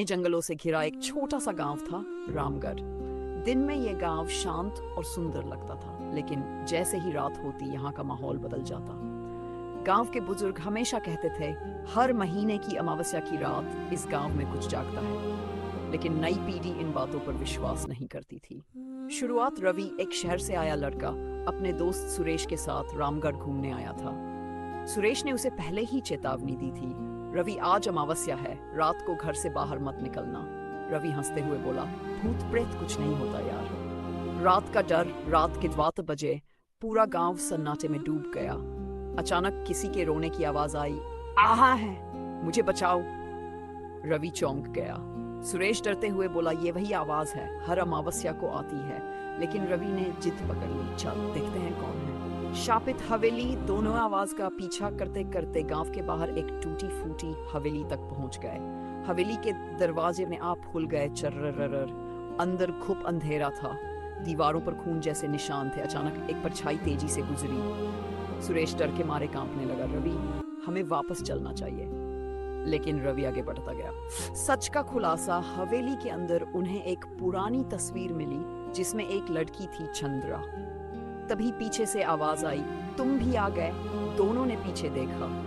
जंगलों से घिरा एक छोटा सा गांव था, रामगढ़। दिन में ये गांव शांत और सुंदर लगता था, लेकिन जैसे ही रात होती यहाँ का माहौल बदल जाता। गांव के बुजुर्ग हमेशा कहते थे, हर महीने की अमावस्या की रात इस गांव में कुछ जागता है। लेकिन नई पीढ़ी इन बातों पर विश्वास नहीं करती थी। शुरुआत रवि, एक शहर से आया लड़का, अपने दोस्त सुरेश के साथ रामगढ़ घूमने आया था। सुरेश ने उसे पहले ही चेतावनी दी थी, रवि आज अमावस्या है, रात को घर से बाहर मत निकलना। रवि हंसते हुए बोला, भूत प्रेत कुछ नहीं होता यार। रात का डर। रात के 12 बजे पूरा गांव सन्नाटे में डूब गया। अचानक किसी के रोने की आवाज आई, आहा है, मुझे बचाओ। रवि चौंक गया। सुरेश डरते हुए बोला, ये वही आवाज है, हर अमावस्या को आती है। लेकिन रवि ने जिद पकड़ ली, चल देखते हैं कौन है। शापित हवेली। दोनों आवाज का पीछा करते करते गांव के बाहर एक टूटी फूटी हवेली तक पहुंच गए। हवेली के दरवाजे में आप खुल गए, चर्रररर। अंदर खूब अंधेरा था, दीवारों पर खून जैसे निशान थे। अचानक एक परछाई तेजी से गुजरी। सुरेश डर के मारे कांपने लगा। रवि, हमें वापस चलना चाहिए। लेकिन रवि आगे बढ़ता गया। सच का खुलासा, हवेली के अंदर उन्हें एक पुरानी तस्वीर मिली जिसमें एक लड़की थी, चंद्रा। तभी पीछे से आवाज आई, तुम भी आ गए। दोनों ने पीछे देखा।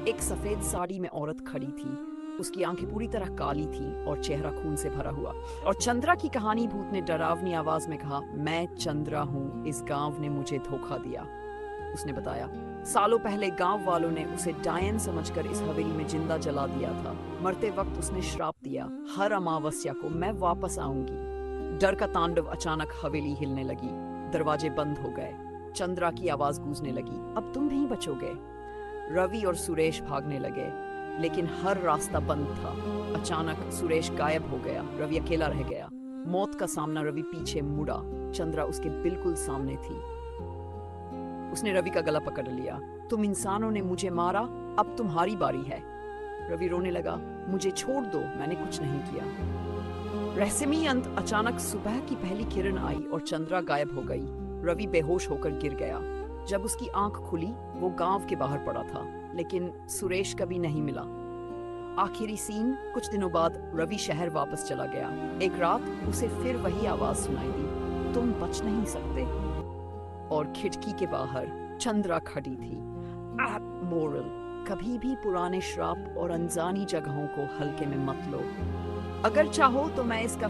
एक सफेद साड़ी में औरत खड़ी थी। उसकी आंखें पूरी तरह काली थी और चेहरा खून से भरा हुआ। और चंद्रा की कहानी। भूत ने डरावनी आवाज में कहा, मैं चंद्रा हूँ, इस गांव ने मुझे धोखा दिया। उसने बताया, सालों पहले गांव वालों ने उसे डायन समझकर इस हवेली में जिंदा जला दिया था। मरते वक्त उसने श्राप दिया, हर अमावस्या को मैं वापस आऊंगी। डर का तांडव। अचानक हवेली हिलने लगी, दरवाजे बंद हो गए। चंद्रा की आवाज गूंजने लगी, अब तुम नहीं बचोगे। रवि और सुरेश भागने लगे, लेकिन हर रास्ता बंद था। अचानक सुरेश गायब हो गया। रवि अकेला रह गया। मौत का सामना। रवि पीछे मुड़ा, चंद्रा उसके बिल्कुल सामने थी। उसने रवि का गला पकड़ लिया, तुम इंसानों ने मुझे मारा, अब तुम्हारी बारी है। रवि रोने लगा, मुझे छोड़ दो, मैंने कुछ नहीं किया। रहस्यमयी अंत। अचानक सुबह की पहली किरण आई और चंद्रा गायब हो गई। रवि बेहोश होकर गिर गया। जब उसकी आंख खुली, वो गांव के बाहर पड़ा था, लेकिन सुरेश कभी नहीं मिला। आखिरी सीन। कुछ दिनों बाद रवि शहर वापस चला गया। एक रात उसे फिर वही आवाज सुनाई दी, तुम बच नहीं सकते। और खिड़की के बाहर चंद्रा खड़ी थी। मोरल, कभी भी पुराने श्राप और अनजानी जगहों को हल्के में मत लो। अगर चाहो तो मैं इसका